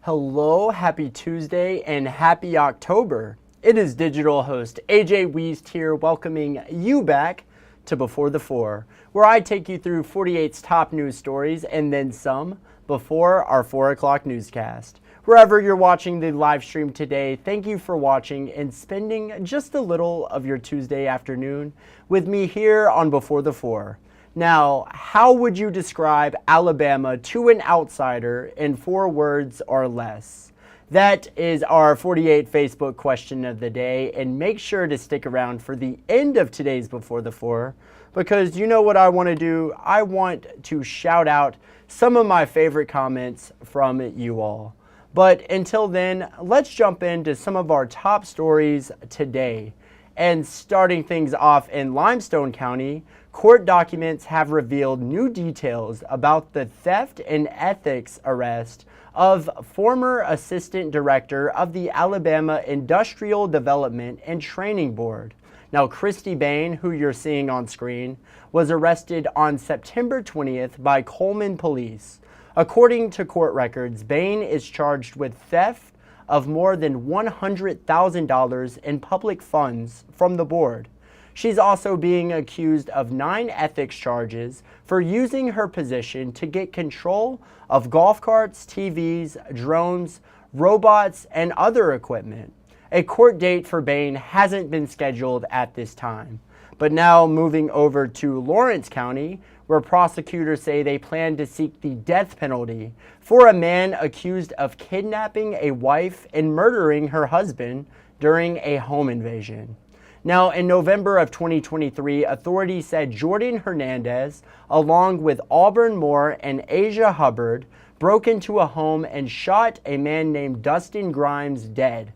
Hello, happy Tuesday, and happy October. It is digital host AJ Wuest here, welcoming you back to Before the Four, where I take you through 48's top news stories and then some before our 4 o'clock newscast. Wherever you're watching the live stream today, thank you for watching and spending just a little of your Tuesday afternoon with me here on Before the Four. Now, how would you describe Alabama to an outsider in 4 words or less? That is our 48 Facebook question of the day, and make sure to stick around for the end of today's Before the Four, because you know what I want to do? I want to shout out some of my favorite comments from you all. But until then, let's jump into some of our top stories today. And starting things off in Limestone County, court documents have revealed new details about the theft and ethics arrest of former assistant director of the Alabama Industrial Development and Training Board. Now, Christy Bain, who you're seeing on screen, was arrested on September 20th by Coleman police. According to court records, Bain is charged with theft of more than $100,000 in public funds from the board. She's also being accused of 9 ethics charges for using her position to get control of golf carts, TVs, drones, robots, and other equipment. A court date for Bain hasn't been scheduled at this time. But now moving over to Lawrence County, where prosecutors say they plan to seek the death penalty for a man accused of kidnapping a wife and murdering her husband during a home invasion. Now, in November of 2023, authorities said Jordan Hernandez, along with Auburn Moore and Asia Hubbard, broke into a home and shot a man named Dustin Grimes dead.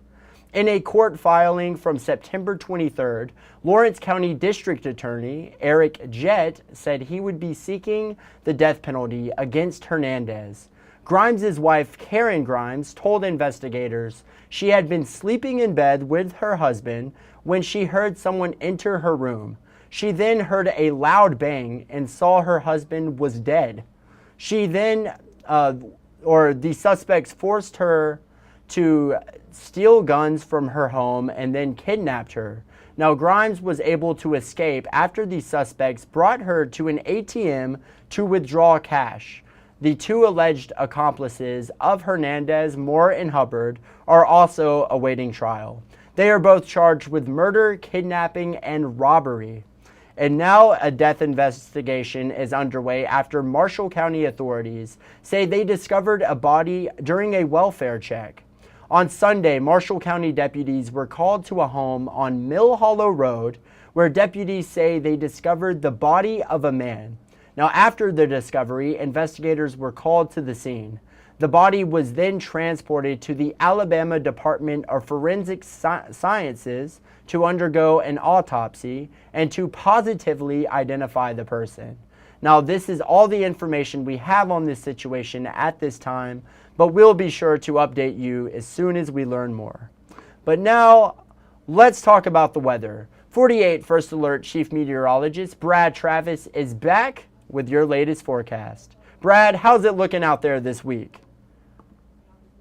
In a court filing from September 23rd, Lawrence County District Attorney Eric Jett said he would be seeking the death penalty against Hernandez. Grimes' wife, Karen Grimes, told investigators she had been sleeping in bed with her husband when she heard someone enter her room. She then heard a loud bang and saw her husband was dead. She then, the suspects forced her to steal guns from her home and then kidnapped her. Now, Grimes was able to escape after the suspects brought her to an ATM to withdraw cash. The 2 alleged accomplices of Hernandez, Moore, and Hubbard are also awaiting trial. They are both charged with murder, kidnapping, and robbery. And now a death investigation is underway after Marshall County authorities say they discovered a body during a welfare check. On Sunday, Marshall County deputies were called to a home on Mill Hollow Road where deputies say they discovered the body of a man. Now, after the discovery, investigators were called to the scene. The body was then transported to the Alabama Department of Forensic Sciences to undergo an autopsy and to positively identify the person. Now, this is all the information we have on this situation at this time, but we'll be sure to update you as soon as we learn more. But now, let's talk about the weather. 48 First Alert Chief Meteorologist Brad Travis is back with your latest forecast. Brad, how's it looking out there this week?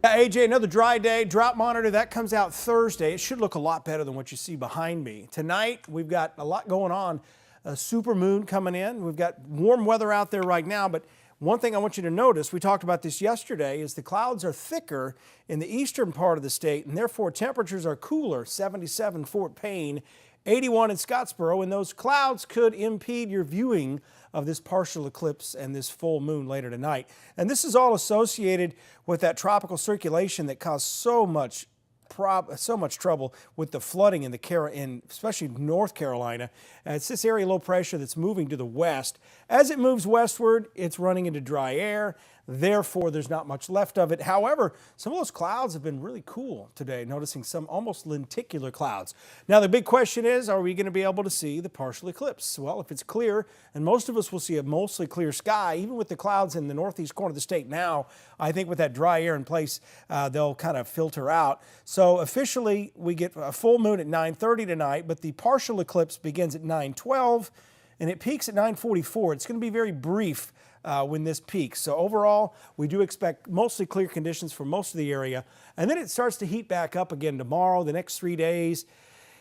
Yeah, AJ, another dry day. Drought monitor, that comes out Thursday. It should look a lot better than what you see behind me. Tonight, we've got a lot going on. A super moon coming in. We've got warm weather out there right now, but one thing I want you to notice, we talked about this yesterday, is the clouds are thicker in the eastern part of the state, and therefore temperatures are cooler. 77 Fort Payne, 81 in Scottsboro, and those clouds could impede your viewing of this partial eclipse and this full moon later tonight. And this is all associated with that tropical circulation that caused so much trouble with the flooding in especially North Carolina. It's this area low pressure that's moving to the west. As it moves westward, it's running into dry air. Therefore, there's not much left of it. However, some of those clouds have been really cool today, noticing some almost lenticular clouds. Now, the big question is, are we going to be able to see the partial eclipse? Well, if it's clear, and most of us will see a mostly clear sky, even with the clouds in the northeast corner of the state now, I think with that dry air in place, they'll kind of filter out. So officially, we get a full moon at 9:30 tonight, but the partial eclipse begins at 9:12, and it peaks at 9:44. It's going to be very brief. when this peaks. So overall, we do expect mostly clear conditions for most of the area. And then it starts to heat back up again tomorrow, the next 3 days.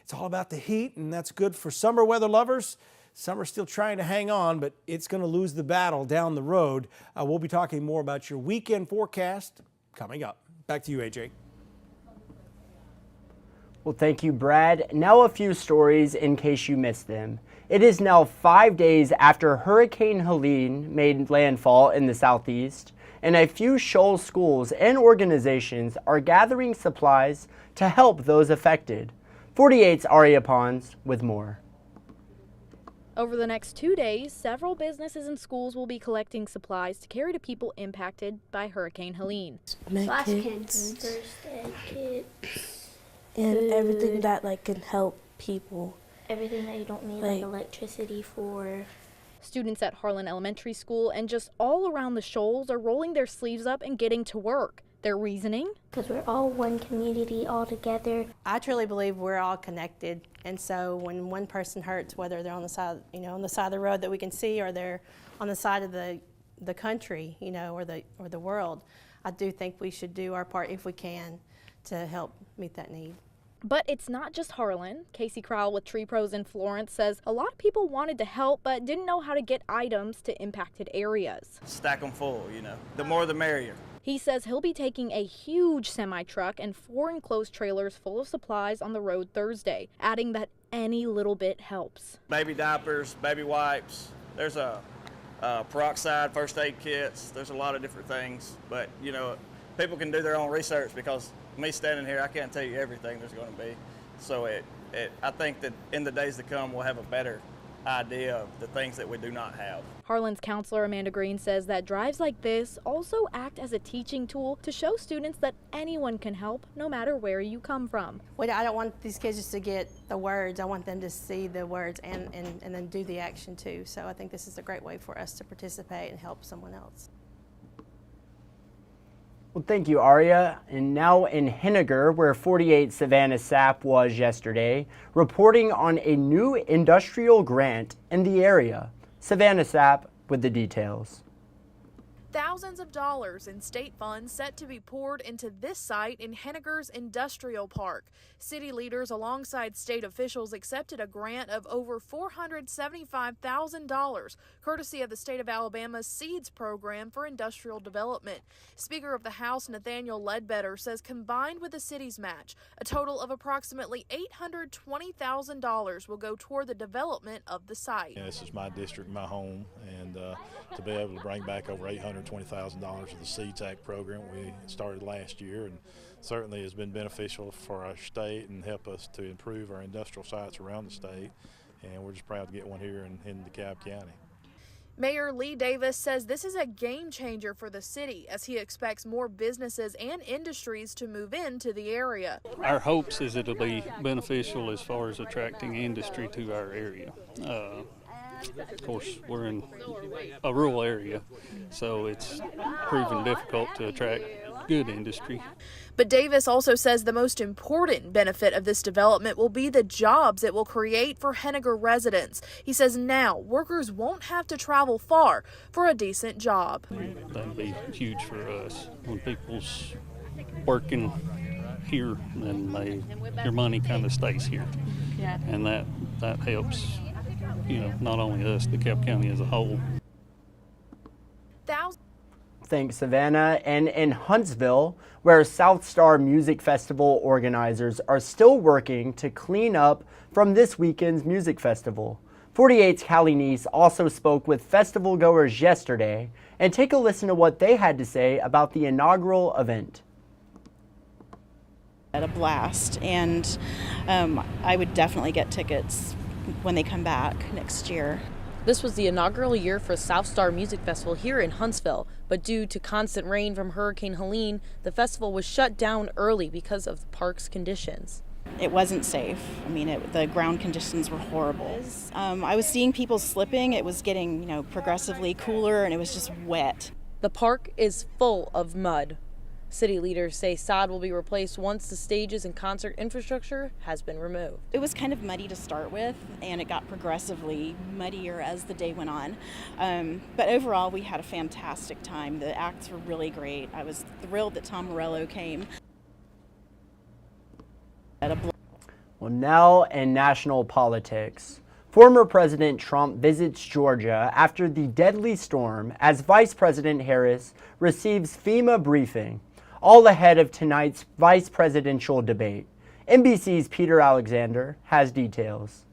It's all about the heat, and that's good for summer weather lovers. Some are still trying to hang on, but it's going to lose the battle down the road. We'll be talking more about your weekend forecast coming up. Back to you, AJ. Well, thank you, Brad. Now a few stories in case you missed them. It is now 5 days after Hurricane Helene made landfall in the southeast, and a few Shoal schools and organizations are gathering supplies to help those affected. 48's Aria Pons with more. Over the next 2 days, several businesses and schools will be collecting supplies to carry to people impacted by Hurricane Helene. Flash kits, first aid kits, and food, everything that can help people. Everything that you don't need like electricity for. Students at Harlan Elementary School and just all around the Shoals are rolling their sleeves up and getting to work. Their reasoning? Because we're all one community all together. I truly believe we're all connected, and so when one person hurts, whether they're on the side, on the side of the road that we can see, or they're on the side of the country, or the world, I do think we should do our part if we can to help meet that need. But it's not just Harlan. Casey Crowell with Tree Pros in Florence says a lot of people wanted to help but didn't know how to get items to impacted areas. Stack them full, the more the merrier. He says he'll be taking a huge semi-truck and 4 enclosed trailers full of supplies on the road Thursday, adding that any little bit helps. Baby diapers, baby wipes, there's a peroxide, first aid kits, there's a lot of different things, but people can do their own research because me standing here, I can't tell you everything there's going to be. So I think that in the days to come, we'll have a better idea of the things that we do not have. Harlan's counselor Amanda Green says that drives like this also act as a teaching tool to show students that anyone can help no matter where you come from. Well, I don't want these kids just to get the words. I want them to see the words and then do the action too. So I think this is a great way for us to participate and help someone else. Well, thank you, Aria. And now in Henniger, where 48 Savannah Sapp was yesterday, reporting on a new industrial grant in the area. Savannah Sapp with the details. Thousands of dollars in state funds set to be poured into this site in Henniger's Industrial Park. City leaders alongside state officials accepted a grant of over $475,000, courtesy of the state of Alabama's SEEDS program for industrial development. Speaker of the House Nathaniel Ledbetter says combined with the city's match, a total of approximately $820,000 will go toward the development of the site. Yeah, this is my district, my home, and to be able to bring back over $820,000 of the SEEDS Act program we started last year, and certainly has been beneficial for our state and help us to improve our industrial sites around the state, and we're just proud to get one here in DeKalb County. Mayor Lee Davis says this is a game changer for the city as he expects more businesses and industries to move into the area. Our hopes is it'll be beneficial as far as attracting industry to our area. Of course, we're in a rural area, so it's proven difficult to attract good industry. But Davis also says the most important benefit of this development will be the jobs it will create for Henniger residents. He says now workers won't have to travel far for a decent job. That'll be huge for us. When people's working here, then their money kind of stays here, and that helps. Not only us, DeKalb County as a whole. Thanks, Savannah. And in Huntsville, where South Star Music Festival organizers are still working to clean up from this weekend's music festival. 48's Callie Neese also spoke with festival goers yesterday, and take a listen to what they had to say about the inaugural event. At a blast, and I would definitely get tickets when they come back next year. This was the inaugural year for South Star Music Festival here in Huntsville, but due to constant rain from Hurricane Helene, the festival was shut down early because of the park's conditions. It wasn't safe. The ground conditions were horrible. I was seeing people slipping. It was getting, progressively cooler, and it was just wet. The park is full of mud. City leaders say sod will be replaced once the stages and concert infrastructure has been removed. It was kind of muddy to start with, and it got progressively muddier as the day went on. But overall, we had a fantastic time. The acts were really great. I was thrilled that Tom Morello came. Well, now in national politics. Former President Trump visits Georgia after the deadly storm as Vice President Harris receives FEMA briefing, all ahead of tonight's vice presidential debate. NBC's Peter Alexander has details.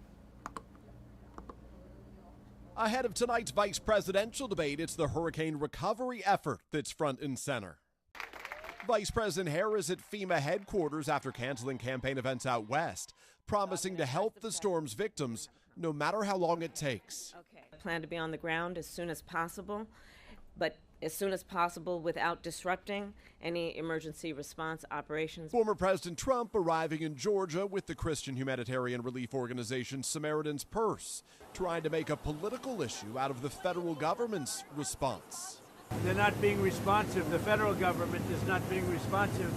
Ahead of tonight's vice presidential debate, it's the hurricane recovery effort that's front and center. Vice President Harris at FEMA headquarters after canceling campaign events out west, promising to help the storm's victims no matter how long it takes. I plan to be on the ground as soon as possible, but as soon as possible without disrupting any emergency response operations. Former President Trump arriving in Georgia with the Christian humanitarian relief organization Samaritan's Purse, trying to make a political issue out of the federal government's response. They're not being responsive. The federal government is not being responsive.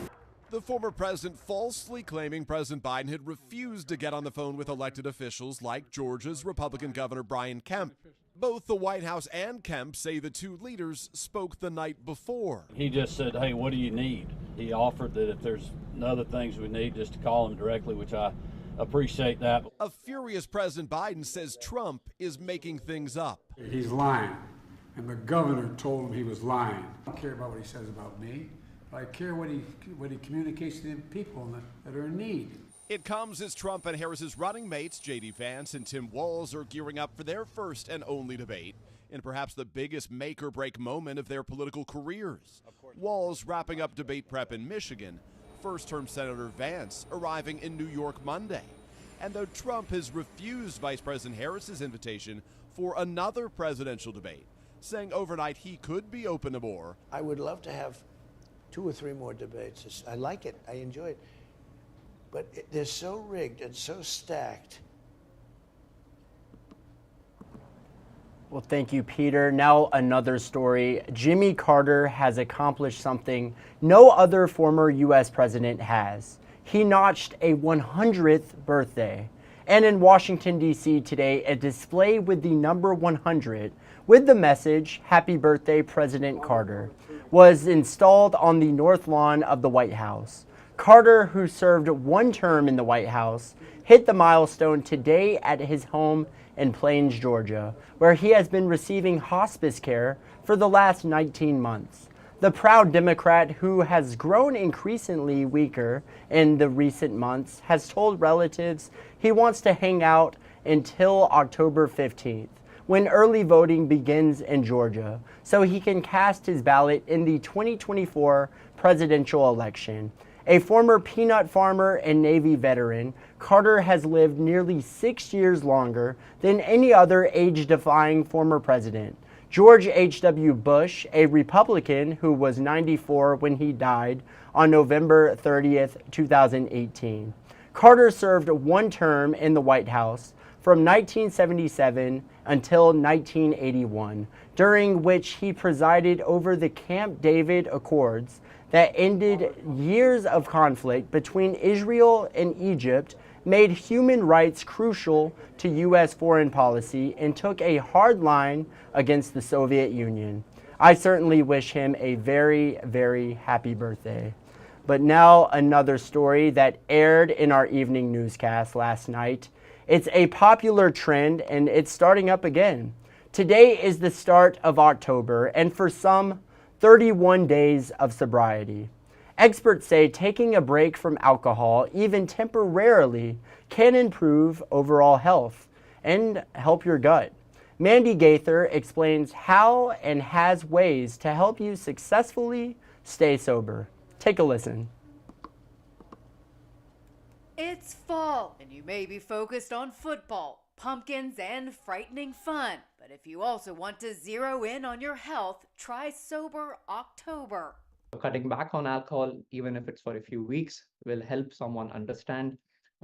The former president falsely claiming President Biden had refused to get on the phone with elected officials like Georgia's Republican Governor Brian Kemp. Both the White House and Kemp say the two leaders spoke the night before. He just said, hey, what do you need? He offered that if there's other things we need, just to call him directly, which I appreciate that. A furious President Biden says Trump is making things up. He's lying, and the governor told him he was lying. I don't care about what he says about me. I care what he communicates to the people that are in need. It comes as Trump and Harris's running mates, J.D. Vance and Tim Walz, are gearing up for their first and only debate in perhaps the biggest make-or-break moment of their political careers. Walz wrapping up debate prep in Michigan, first-term Senator Vance arriving in New York Monday. And though Trump has refused Vice President Harris's invitation for another presidential debate, saying overnight he could be open to more. I would love to have 2 or 3 more debates. I like it. I enjoy it. But they're so rigged and so stacked. Well, thank you, Peter. Now another story. Jimmy Carter has accomplished something no other former U.S. president has. He notched a 100th birthday. And in Washington, D.C. today, a display with the number 100 with the message, Happy Birthday, President Carter, was installed on the north lawn of the White House. Carter, who served 1 term in the White House, hit the milestone today at his home in Plains, Georgia, where he has been receiving hospice care for the last 19 months. The proud Democrat, who has grown increasingly weaker in the recent months, has told relatives he wants to hang out until October 15th, when early voting begins in Georgia, so he can cast his ballot in the 2024 presidential election. A former peanut farmer and Navy veteran, Carter has lived nearly 6 years longer than any other age-defying former president. George H.W. Bush, a Republican who was 94 when he died on November 30th, 2018. Carter served 1 term in the White House from 1977 until 1981, during which he presided over the Camp David Accords that ended years of conflict between Israel and Egypt, made human rights crucial to U.S. foreign policy, and took a hard line against the Soviet Union. I certainly wish him a very, very happy birthday. But now another story that aired in our evening newscast last night. It's a popular trend and it's starting up again. Today is the start of October, and for some, 31 days of sobriety. Experts say taking a break from alcohol, even temporarily, can improve overall health and help your gut. Mandy Gaither explains how and has ways to help you successfully stay sober. Take a listen. It's fall, and you may be focused on football, pumpkins, and frightening fun. But if you also want to zero in on your health, try Sober October. Cutting back on alcohol, even if it's for a few weeks, will help someone understand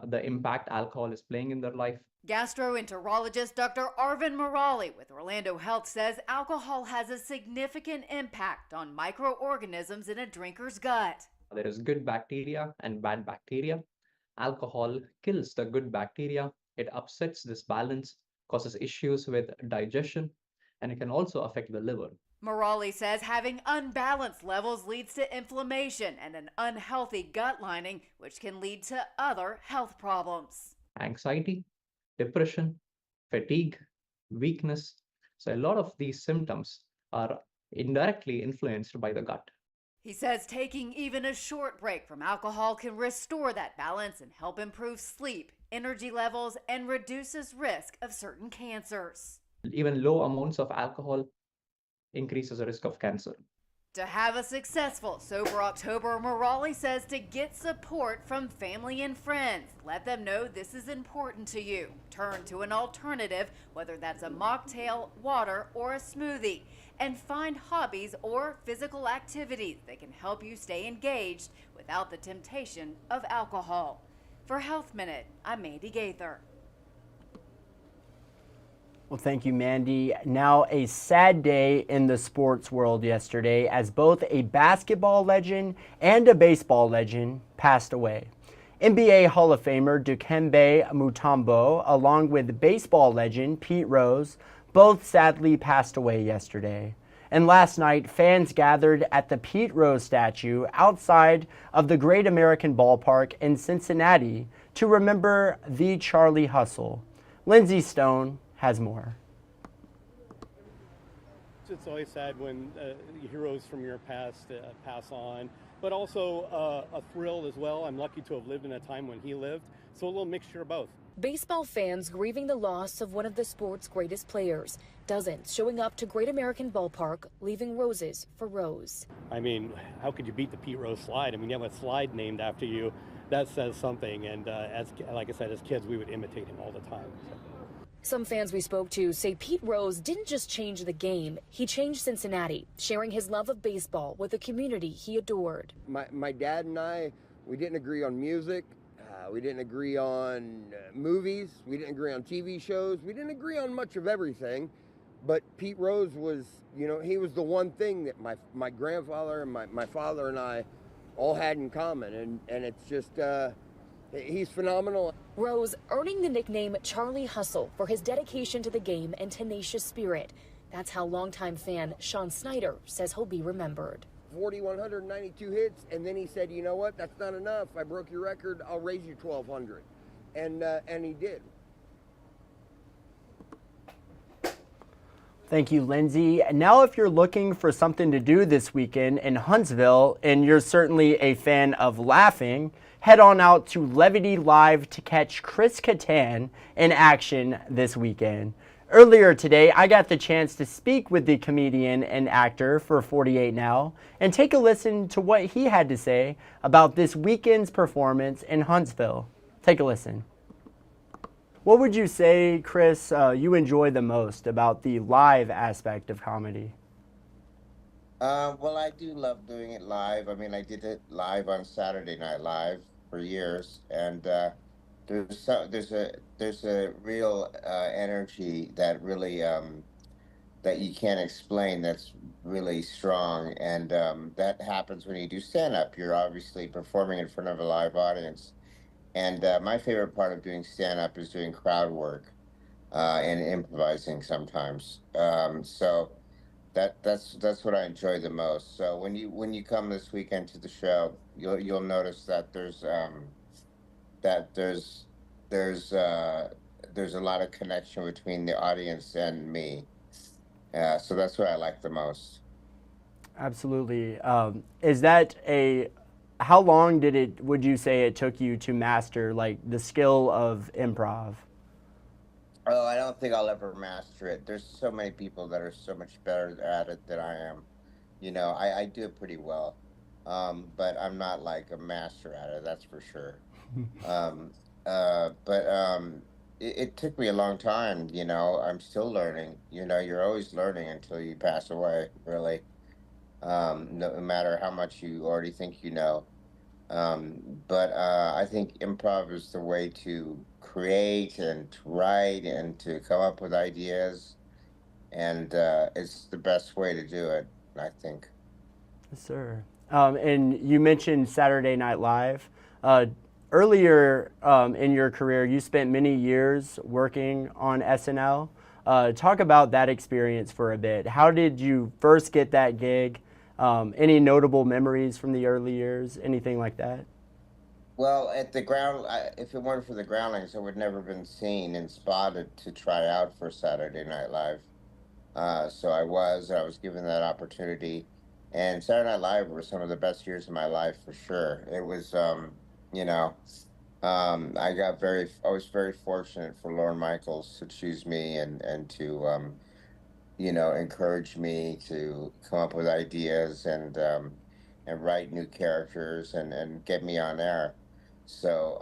the impact alcohol is playing in their life. Gastroenterologist Dr. Arvin Morali with Orlando Health says alcohol has a significant impact on microorganisms in a drinker's gut. There is good bacteria and bad bacteria. Alcohol kills the good bacteria. It upsets this balance, causes issues with digestion, and it can also affect the liver. Morali says having unbalanced levels leads to inflammation and an unhealthy gut lining, which can lead to other health problems. Anxiety, depression, fatigue, weakness. So a lot of these symptoms are indirectly influenced by the gut. He says taking even a short break from alcohol can restore that balance and help improve sleep, energy levels, and reduces risk of certain cancers. Even low amounts of alcohol increases the risk of cancer. To have a successful Sober October, Morali says to get support from family and friends. Let them know this is important to you. Turn to an alternative, whether that's a mocktail, water, or a smoothie. And find hobbies or physical activities that can help you stay engaged without the temptation of alcohol. For Health Minute, I'm Mandy Gaither. Well, thank you, Mandy. Now, a sad day in the sports world yesterday as both a basketball legend and a baseball legend passed away. NBA Hall of Famer Dikembe Mutombo, along with baseball legend Pete Rose, both sadly passed away yesterday. And last night, fans gathered at the Pete Rose statue outside of the Great American Ballpark in Cincinnati to remember the Charlie Hustle. Lindsey Stone has more. It's always sad when heroes from your past pass on, but also a thrill as well. I'm lucky to have lived in a time when he lived, so a little mixture of both. Baseball fans grieving the loss of one of the sport's greatest players. Dozens showing up to Great American Ballpark, leaving roses for Rose. I mean, how could you beat the Pete Rose slide? I mean, you have a slide named after you. That says something, and like I said, as kids, we would imitate him all the time. So. Some fans we spoke to say Pete Rose didn't just change the game, he changed Cincinnati, sharing his love of baseball with a community he adored. My dad and I, we didn't agree on music, we didn't agree on movies, we didn't agree on TV shows, we didn't agree on much of everything, but Pete Rose was, you know, he was the one thing that my grandfather and my father and I all had in common, and it's just, he's phenomenal. Rose earning the nickname Charlie Hustle for his dedication to the game and tenacious spirit. That's how longtime fan Sean Snyder says he'll be remembered. 4,192 hits, and then he said, you know what, that's not enough. I broke your record, I'll raise you 1,200. And he did. Thank you, Lindsay. Now, if you're looking for something to do this weekend in Huntsville, and you're certainly a fan of laughing, head on out to Levity Live to catch Chris Kattan in action this weekend. Earlier today, I got the chance to speak with the comedian and actor for 48 Now and take a listen to what he had to say about this weekend's performance in Huntsville. Take a listen. What would you say, Chris, you enjoy the most about the live aspect of comedy? Well, I do love doing it live. I mean, I did it live on Saturday Night Live for years, and there's a real energy that really that you can't explain. That's really strong, and that happens when you do stand-up. You're obviously performing in front of a live audience, and my favorite part of doing stand-up is doing crowd work and improvising sometimes. So that's what I enjoy the most. So when you come this weekend to the show, you'll notice that there's a lot of connection between the audience and me. So that's what I like the most. Absolutely. Is that how long would you say it took you to master like the skill of improv? Oh, I don't think I'll ever master it. There's so many people that are so much better at it than I am. You know, I do it pretty well, but I'm not like a master at it, that's for sure. It took me a long time, you know. I'm still learning. You know, you're always learning until you pass away, really. No matter how much you already think you know. But I think improv is the way to create and to write and to come up with ideas, and it's the best way to do it, I think. Yes, sir. And you mentioned Saturday Night Live. Earlier in your career, you spent many years working on SNL. Talk about that experience for a bit. How did you first get that gig? Any notable memories from the early years? Anything like that? Well, at the ground, if it weren't for the Groundlings, I would never been seen and spotted to try out for Saturday Night Live. So I was given that opportunity, and Saturday Night Live were some of the best years of my life for sure. It was, you know, I was very fortunate for Lorne Michaels to choose me and to, encourage me to come up with ideas and write new characters and get me on air. So,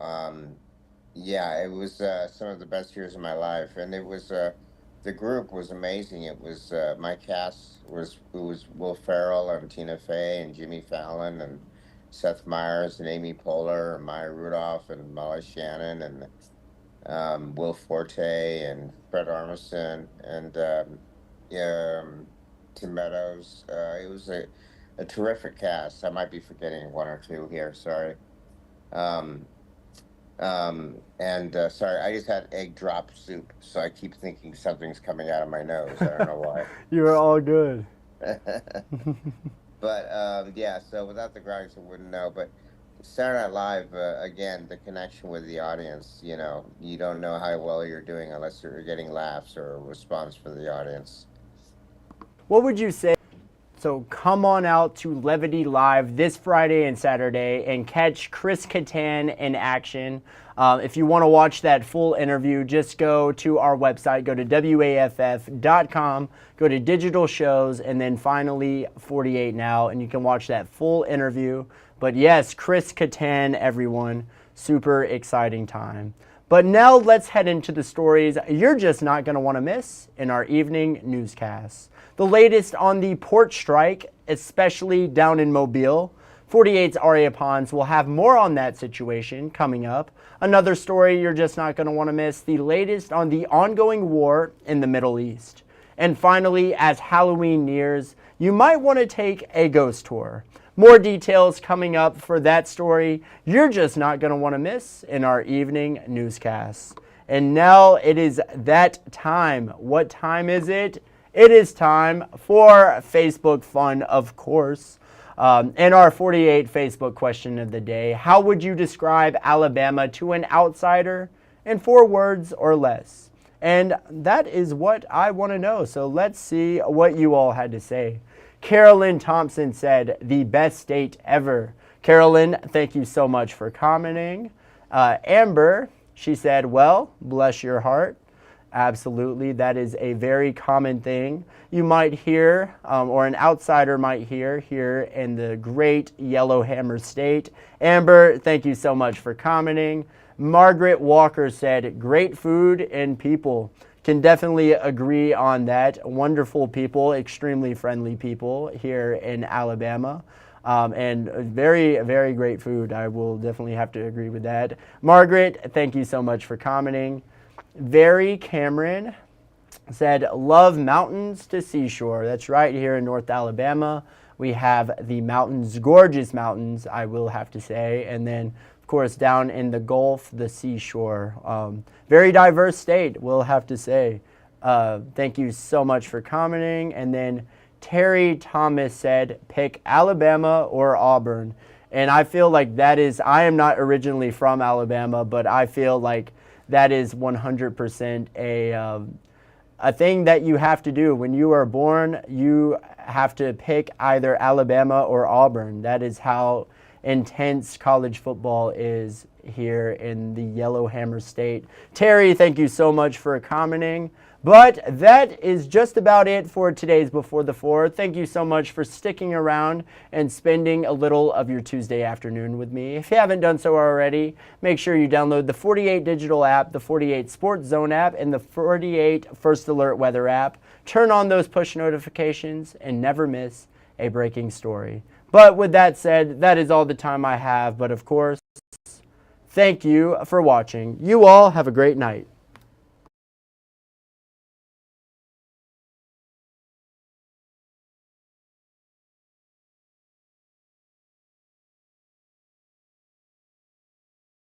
yeah, it was some of the best years of my life, and the group was amazing. It was my cast was it was Will Ferrell and Tina Fey and Jimmy Fallon and Seth Meyers and Amy Poehler and Maya Rudolph and Molly Shannon and Will Forte and Fred Armisen and yeah, Tim Meadows. It was a terrific cast. I might be forgetting one or two here. Sorry. Um, and sorry, I just had egg drop soup, so I keep thinking something's coming out of my nose. I don't know why. You're all good. But yeah, so without the graphics, I wouldn't know. But Saturday Night Live, again, the connection with the audience, you don't know how well you're doing unless you're getting laughs or a response from the audience. What would you say? So come on out to Levity Live this Friday and Saturday and catch Chris Kattan in action. If you want to watch that full interview, just go to our website, go to WAFF.com, go to digital shows, and then finally 48 Now, and you can watch that full interview. But yes, Chris Kattan, everyone, super exciting time. But now let's head into the stories you're just not going to want to miss in our evening newscasts. The latest on the port strike, especially down in Mobile. 48's Aria Pons will have more on that situation coming up. Another story you're just not going to want to miss, the latest on the ongoing war in the Middle East. And finally, as Halloween nears, you might want to take a ghost tour. More details coming up for that story you're just not going to want to miss in our evening newscasts. And now it is that time. What time is it? It is time for Facebook fun, of course. And our 48 Facebook question of the day: how would you describe Alabama to an outsider in 4 words or less? And that is what I want to know. So let's see what you all had to say. Carolyn Thompson said, the best state ever. Carolyn, thank you so much for commenting. Amber, she said, well, bless your heart. Absolutely, that is a very common thing you might hear, or an outsider might hear here in the great Yellowhammer State. Amber, thank you so much for commenting. Margaret Walker said, great food and people. Can definitely agree on that. Wonderful people, extremely friendly people here in Alabama. And very, very great food. I will definitely have to agree with that. Margaret, thank you so much for commenting. Very Cameron said, love mountains to seashore. That's right, here in North Alabama. We have the mountains, gorgeous mountains, I will have to say. And then, of course, down in the Gulf, the seashore. Very diverse state, we'll have to say. Thank you so much for commenting. And then Terry Thomas said, pick Alabama or Auburn. And I feel like that is, I am not originally from Alabama, but I feel like that is 100% a thing that you have to do. When you are born, you have to pick either Alabama or Auburn. That is how intense college football is here in the Yellowhammer State. Terry, thank you so much for commenting. But that is just about it for today's Before the Four. Thank you so much for sticking around and spending a little of your Tuesday afternoon with me. If you haven't done so already, make sure you download the 48 Digital app, the 48 Sports Zone app, and the 48 First Alert Weather app. Turn on those push notifications and never miss a breaking story. But with that said, that is all the time I have. But of course, thank you for watching. You all have a great night.